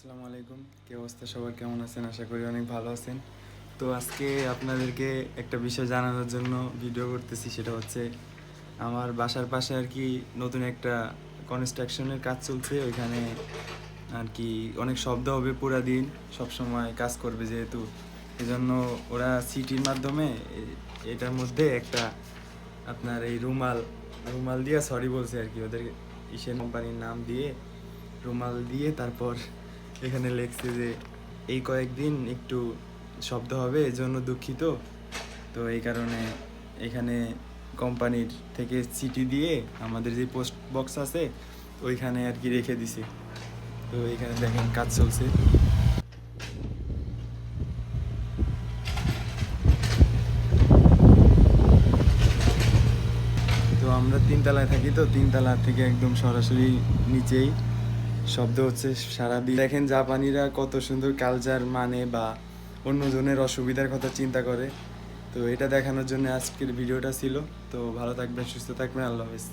আসসালামু আলাইকুম। কি অবস্থা সবার, কেমন আছেন? আশা করি অনেক ভালো আছেন। তো আজকে আপনাদেরকে একটা বিষয় জানানোর জন্য ভিডিও করতেছি, সেটা হচ্ছে আমার বাসার পাশে আর কি নতুন একটা কনস্ট্রাকশনের কাজ চলছে। ওইখানে আর কি অনেক শব্দ হবে পুরা দিন, সবসময় কাজ করবে যেহেতু, এজন্য ওরা সিটির মাধ্যমে এটার মধ্যে একটা আপনার এই রুমাল রুমাল দিয়ে সরি বলছে আর কি, ওদের ইসের কোম্পানির নাম দিয়ে রুমাল দিয়ে তারপর এখানে লেখছে যে এই কয়েকদিন একটু শব্দ হবে, এজন্য দুঃখিত। তো এই কারণে এখানে কোম্পানির থেকে চিঠি দিয়ে আমাদের যে পোস্ট বক্স আছে ওইখানে আর কি রেখে দিছে। তো এখানে দেখেন কাজ চলছে। তো আমরা তিনতলায় থাকি, তো তিনতলা থেকে একদম সরাসরি নিচেই শব্দ হচ্ছে সারাদিন। দেখেন জাপানিরা কত সুন্দর কালচার মানে বা অন্যজনের অসুবিধার কথা চিন্তা করে। তো এটা দেখানোর জন্য আজকের ভিডিওটা ছিল। তো ভালো থাকবেন, সুস্থ থাকবেন, আল্লাহ হাফেজ।